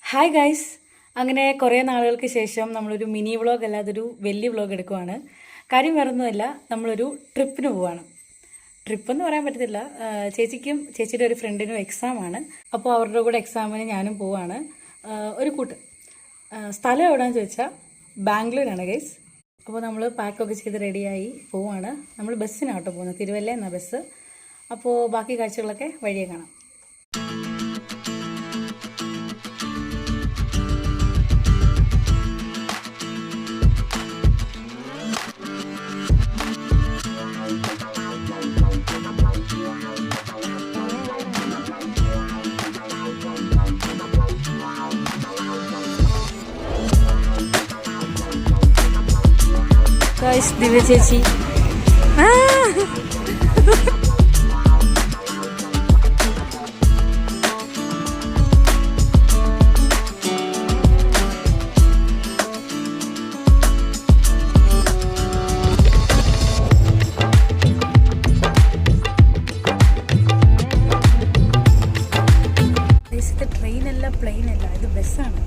Hi guys. അങ്ങനെ കുറേ നാളുകൾക്ക് ശേഷം നമ്മളൊരു മിനി വ്ളോഗ് അല്ലാതെ ഒരു വലിയ വ്ളോഗ് എടുക്കുവാണ്. കാര്യം വേറൊന്നുമല്ല, നമ്മളൊരു ട്രിപ്പിന് പോവാണ്. ട്രിപ്പെന്ന് പറയാൻ പറ്റത്തില്ല, ചേച്ചിക്കും ചേച്ചിയുടെ ഒരു ഫ്രണ്ടിനും എക്സാമാണ്. അപ്പോൾ അവരുടെ കൂടെ എക്സാമിന് ഞാനും പോവാണ്. ഒരു കൂട്ട് സ്ഥലം എവിടെയാണെന്ന് ചോദിച്ചാൽ ബാംഗ്ലൂരാണ് ഗൈസ്. അപ്പോൾ നമ്മൾ പാക്കൊക്കെ ചെയ്ത് റെഡിയായി പോവാണ്. നമ്മൾ ബസ്സിനാട്ടോ പോകുന്നത്, തിരുവല്ല എന്ന ബസ്. അപ്പോൾ ബാക്കി കാഴ്ചകളൊക്കെ വഴിയെ കാണാം. ദിവ്യ ചേച്ചി ട്രെയിനല്ല, പ്ലെയിനല്ല, ഇത് ബസ്സാണ്.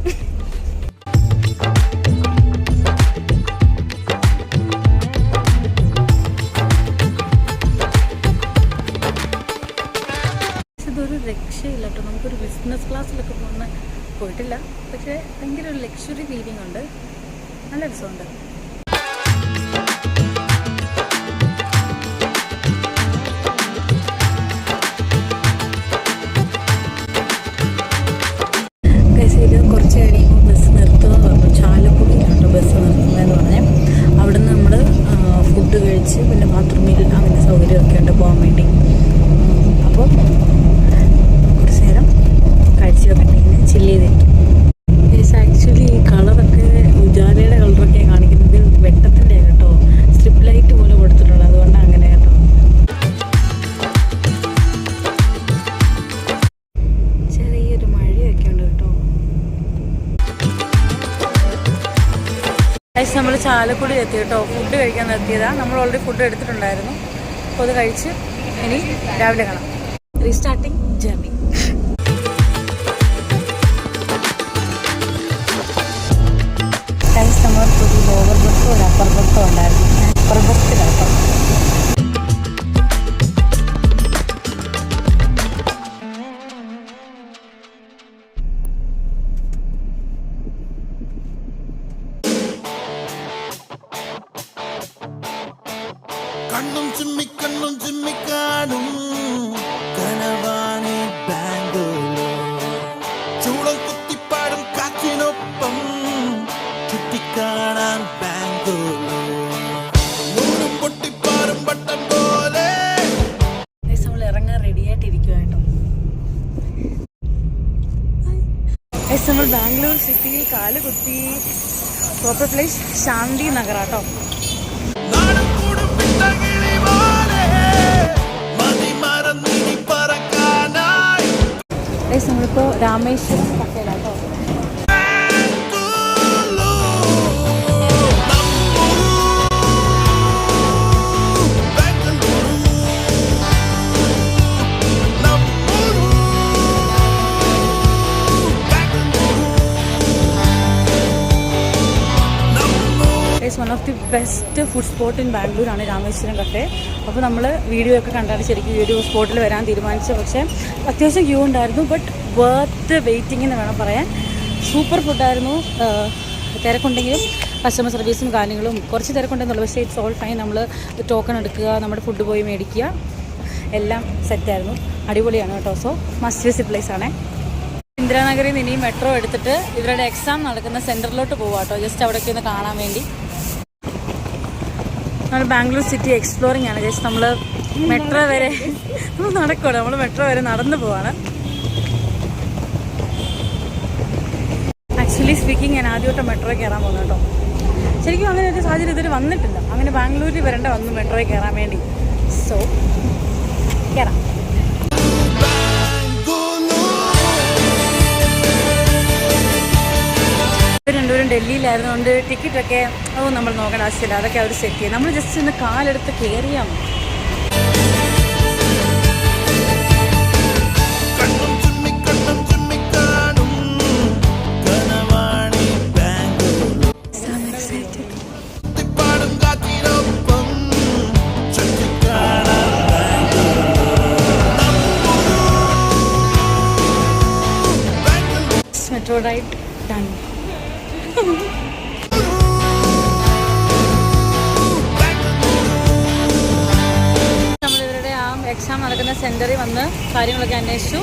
ഇതൊരു രക്ഷയില്ല കേട്ടോ. നമുക്കൊരു ബിസിനസ് ക്ലാസ്സിലൊക്കെ പോയിട്ടില്ല, പക്ഷേ ഭയങ്കര ഒരു ലക്ഷറി ഫീലിംഗ് ഉണ്ട്. നല്ല രസമുണ്ട്. കുറച്ച് കഴിയുമ്പോൾ ബസ് നിർത്തുമെന്ന് പറഞ്ഞു. ചാലക്കുടിയിലാണ് ബസ് നിർത്തുന്നതെന്ന് പറഞ്ഞാൽ അവിടുന്ന് നമ്മൾ ഫുഡ് കഴിച്ച് പിന്നെ ബാത്റൂമിൽ അങ്ങനെ സൗകര്യമൊക്കെ ഉണ്ട് പോകാൻ വേണ്ടി. അപ്പോൾ കുറച്ച് നേരം കാഴ്ചയൊക്കെ ഉണ്ടെങ്കിൽ ചില്ല് ചെയ്തിരിക്കും. ആക്ച്വലി ഈ കളറൊക്കെ ഉജാലയുടെ കളറൊക്കെ കാണിക്കുന്നത് വെട്ടത്തിൻ്റെ കേട്ടോ. സ്ട്രിപ്പ് ലൈറ്റ് പോലെ കൊടുത്തിട്ടുള്ളത്, അതുകൊണ്ടാണ് അങ്ങനെ കേട്ടോ. ചെറിയൊരു മഴയൊക്കെ ഉണ്ട് കേട്ടോ. നമ്മൾ ചാലക്കുടി എത്തി കേട്ടോ. ഫുഡ് കഴിക്കാൻ നിർത്തിയതാണ്. നമ്മൾ ഓൾറെഡി ഫുഡ് എടുത്തിട്ടുണ്ടായിരുന്നു. അപ്പോൾ അത് കഴിച്ച് ഇനി രാവിലെ കാണാം. Restarting journey. നമ്മൾക്ക് ഒരു ലോവർ ബസ്സോ ഒരു അപ്പർ ബസ്സോ ഉണ്ടായിരുന്നു. അപ്പർ ബസ്സിലാട്ടോ. കണ്ണും ചിമ്മിക്കാനും കനവാണി ബാംഗ്ലൂർ. ചൂളം കുത്തിപ്പാടും കാറ്റിനൊപ്പം ചുറ്റിക്കാണാൻ ബാംഗ്ലൂർ. നൂറും പൊട്ടിപ്പാറും പട്ടം പോലെ നമ്മൾ ഇറങ്ങാൻ റെഡിയായിട്ടിരിക്കുവാട്ടോ. നമ്മൾ ബാംഗ്ലൂർ സിറ്റിയിൽ കാല് കുത്തി. പ്രോപ്പർ പ്ലേസ് ശാന്തി നഗറാട്ടോ. നമ്മളിപ്പോൾ രാമേശ്വരം കഫേലാട്ടോ. One of the best food spot in ബാംഗ്ലൂരാണ് രാമേശ്വരം കഫേ. അപ്പോൾ നമ്മൾ വീഡിയോ ഒക്കെ കണ്ടാണ് ശരിക്കും ഈ ഒരു സ്പോട്ടിൽ വരാൻ തീരുമാനിച്ചത്. പക്ഷേ അത്യാവശ്യം ക്യൂ ഉണ്ടായിരുന്നു, ബട്ട് വർത്ത് വെയിറ്റിംഗ് എന്ന് വേണം പറയാൻ. സൂപ്പർ ഫുഡായിരുന്നു. തിരക്കുണ്ടെങ്കിലും കസ്റ്റമർ സർവീസും കാര്യങ്ങളും കുറച്ച് തിരക്കുണ്ടെന്നുള്ളൂ, പക്ഷേ ഇറ്റ്സ് ഓൾ ഫൈൻ. നമ്മൾ ടോക്കൺ എടുക്കുക, നമ്മുടെ ഫുഡ് പോയി മേടിക്കുക, എല്ലാം സെറ്റായിരുന്നു. അടിപൊളിയാണ് കേട്ടോ. സോ മസ്റ്റ് വിസിറ്റ് പ്ലേസ് ആണേ. ഇന്ദിരാനഗറിൽ നിന്ന് ഇനി മെട്രോ എടുത്തിട്ട് ഇവരുടെ എക്സാം നടക്കുന്ന സെൻറ്ററിലോട്ട് പോവാം കേട്ടോ. ജസ്റ്റ് അവിടേക്ക് ഒന്ന് കാണാൻ വേണ്ടി. നമ്മൾ ബാംഗ്ലൂർ സിറ്റി എക്സ്പ്ലോറിംഗ് ആണ്. ജസ്റ്റ് നമ്മൾ മെട്രോ വരെ നടക്കുകയാണ്. നമ്മൾ മെട്രോ വരെ നടന്നു പോവാണ്. ആക്ച്വലി സ്പീക്കിംഗ് ഞാൻ ആദ്യമായിട്ട് മെട്രോ കയറാൻ പോകുന്നു കേട്ടോ. ശരിക്കും അങ്ങനെ ഒരു സാഹചര്യം ഇതുവരെ വന്നിട്ടില്ല. അങ്ങനെ ബാംഗ്ലൂരിൽ വരേണ്ട വന്നു മെട്രോയിൽ കയറാൻ വേണ്ടി. സോ കയറാം. രണ്ടുപേരും ഡൽഹിയിലായിരുന്നുകൊണ്ട് ടിക്കറ്റൊക്കെ നമ്മൾ നോക്കേണ്ട ആവശ്യമില്ല, അതൊക്കെ അവർ സെറ്റ് ചെയ്യും. നമ്മൾ ജസ്റ്റ് ഒന്ന് കാലെടുത്ത് കയറിയാൽ മതി. Metro ride done. നമ്മളിവരുടെ ആ എക്സാം നടക്കുന്ന സെൻറ്ററിൽ വന്ന് കാര്യങ്ങളൊക്കെ അന്വേഷിച്ചു.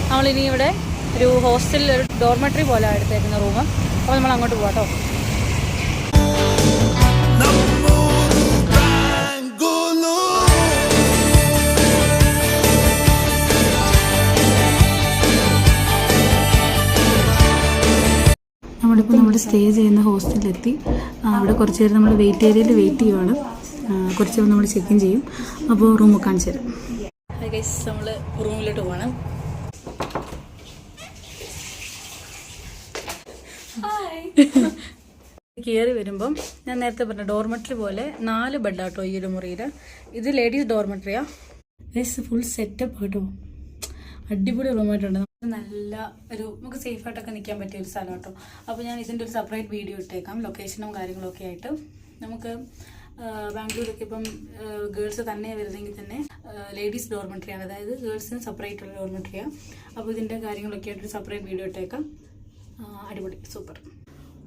നമ്മളിനി ഇവിടെ ഒരു ഹോസ്റ്റലിൽ ഒരു ഡോർമെട്രി പോലെ എടുത്തേക്കുന്ന റൂം. അപ്പോൾ നമ്മൾ അങ്ങോട്ട് പോകാം കേട്ടോ. നമ്മളിപ്പോൾ നമ്മൾ സ്റ്റേ ചെയ്യുന്ന ഹോസ്റ്റലിലെത്തി. അവിടെ കുറച്ച് നേരം നമ്മൾ വെയിറ്റ് ഏരിയയിൽ വെയിറ്റ് ചെയ്യുവാണ്. കുറച്ച് നേരം നമ്മൾ ചെക്ക് ഇൻ ചെയ്യും. അപ്പോൾ റൂം കാണിച്ചു തരാം. നമ്മൾ റൂമിലോട്ട് പോകണം. കയറി വരുമ്പം ഞാൻ നേരത്തെ പറഞ്ഞ ഡോർമെട്രി പോലെ 4 ബെഡാട്ടോ ഈ ഒരു മുറിയിൽ. ഇത് ലേഡീസ് ഡോർമെട്രിയാ. ഫുൾ സെറ്റപ്പ് കേട്ടോ. അടിപൊളി റൂമായിട്ടുണ്ട്. നല്ല ഒരു നമുക്ക് സേഫായിട്ടൊക്കെ നിൽക്കാൻ പറ്റിയ ഒരു സ്ഥലം കേട്ടോ. അപ്പോൾ ഞാൻ ഇതിൻ്റെ ഒരു സെപ്പറേറ്റ് വീഡിയോ ഇട്ടേക്കാം, ലൊക്കേഷനും കാര്യങ്ങളൊക്കെ ആയിട്ട്. നമുക്ക് ബാംഗ്ലൂരൊക്കെ ഇപ്പം ഗേൾസ് തന്നെ വരുന്നെങ്കിൽ തന്നെ ലേഡീസ് ഡോർമെട്രിയാണ്, അതായത് ഗേൾസിന് സെപ്പറേറ്റ് ഉള്ള ഡോർമെട്രിയാണ്. അപ്പോൾ ഇതിൻ്റെ കാര്യങ്ങളൊക്കെ ആയിട്ടൊരു സെപ്പറേറ്റ് വീഡിയോ ഇട്ടേക്കാം. അടിപൊളി, super,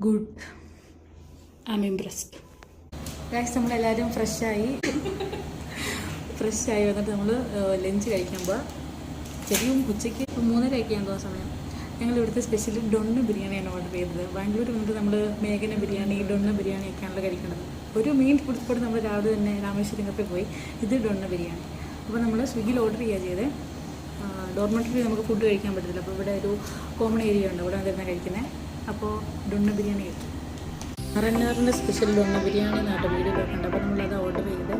good, I M impressed. Guys നമ്മളെല്ലാവരും ഫ്രഷായി വന്നിട്ട് നമ്മൾ ലഞ്ച് കഴിക്കുമ്പോൾ ശരിയും ഉച്ചയ്ക്ക് 3:30 തോന്നുന്ന സമയം ഞങ്ങൾ ഇവിടുത്തെ സ്പെഷ്യലി ഡൊണ്ണ ബിരിയാണിയാണ് ഓർഡർ ചെയ്തത്. ബാംഗ്ലൂർ വന്നിട്ട് നമ്മൾ മേഘന ബിരിയാണി, ഡൊണ്ണ ബിരിയാണിയൊക്കെയാണല്ലോ കഴിക്കുന്നത്. ഒരു മെയിൻ ഫുഡ് സ്പോട്ട് നമ്മൾ രാവിലെ തന്നെ രാമേശ്വരം കപ്പേ പോയി. ഇത് ഡൊണ്ണ ബിരിയാണി. അപ്പോൾ നമ്മൾ സ്വിഗ്ഗിയിൽ ഓർഡർ ചെയ്യുക ചെയ്തത്. ഡോർമെട്രി നമുക്ക് ഫുഡ് കഴിക്കാൻ പറ്റത്തില്ല. അപ്പോൾ ഇവിടെ ഒരു കോമൺ ഏരിയ ഉണ്ട്, അവിടെ തന്നെ കഴിക്കുന്നത്. അപ്പോൾ ഡൊണ്ണ ബിരിയാണി കഴിക്കും. RNRൻ്റെ സ്പെഷ്യൽ ഡൊണ്ണ ബിരിയാണി നാട്ടു വീഡിയോയിലൊക്കെ ഉണ്ട്. അപ്പോൾ നമ്മളത് ഓർഡർ ചെയ്ത്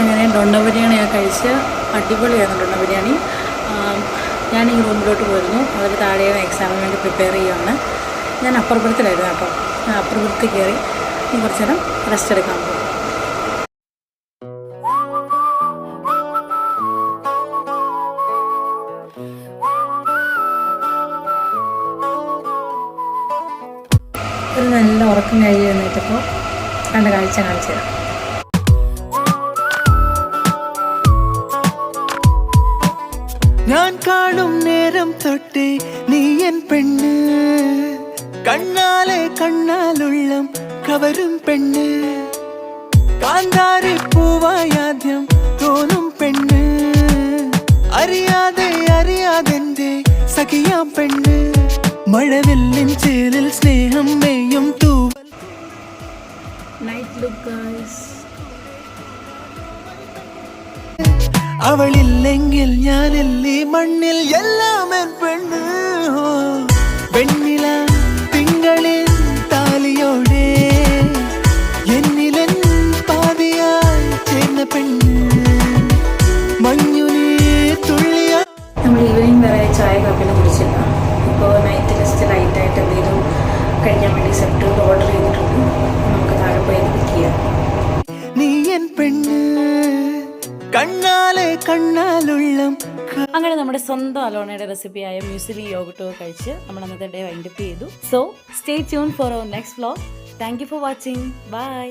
അങ്ങനെ ഡൊണ്ണ ബിരിയാണിയാണ് കഴിച്ച്. അടിപൊളിയാണ് ഡൊണ്ണ ബിരിയാണി. ഞാൻ ഈ റൂമിലോട്ട് പോയിരുന്നു. അവർ താഴെയാണ് എക്സാമിന് വേണ്ടി പ്രിപ്പയർ ചെയ്യുകയാണ്. ഞാൻ അപ്പുറപ്പുറത്തിലായിരുന്നു കേട്ടോ. അപ്പുറപ്പുറത്ത് കയറി കുറച്ച് നേരം റെസ്റ്റ് എടുക്കാൻ പോകും. ഒരു നല്ല ഉറക്കം കഴിഞ്ഞ് എന്നിട്ടിപ്പോൾ കണ്ട കാഴ്ച കാണിച്ചു തരാം. ഞാൻ കാണും നേരം തൊട്ടേ നീ എൻ പെണ്ണ്, കണ്ണാലെ കണ്ണാലുള്ളം കവരും പെണ്ണ്, കാന്താരി പൂവായാദ്യം തോന്നും പെണ്ണ്, അറിയാതെ അറിയാതെന്റെ സഖിയാം പെണ്ണ്, മഴവില്ലിൻ ചേലിൽ സ്നേഹം മെയ്യും തൂവൽ. Night look guys. അവളില്ലെങ്കിൽ ഞാനല്ലേ മണ്ണിൽ എല്ലാം എൻ പെണ്ണ്, വെണ്ണില തിങ്കളിൻ താലിയോടെ എന്നിലൻ പാതിയായി ചേർന്ന പെണ്ണ്, മഞ്ഞുനീ തുള്ളിയ. നമ്മൾ ഈവനിങ് വരെ ചായ കാപ്പിനെ കുടിച്ചില്ല. ഇപ്പോൾ നൈറ്റ് ജസ്റ്റ് ലൈറ്റായിട്ട് എന്തെങ്കിലും കഴിക്കാൻ വേണ്ടി സെപ്റ്റ് ഓർഡർ ചെയ്തിട്ടുണ്ട്. നമുക്ക് താഴെ പോയി പിക്ക് ചെയ്യാം. നീ എൻ പെണ്ണ്, കണ്ണാലെ കണ്ണാലുള്ളം. അങ്ങനെ നമ്മുടെ സ്വന്തം അലോണയുടെ റെസിപ്പിയായ മ്യൂസിലി യോഗട്ടോ കഴിച്ച് നമ്മൾ അന്നത്തെ ഡേ വൈൻഡപ്പ് ചെയ്തു. So stay tune for our next vlog. Thank you for watching. By.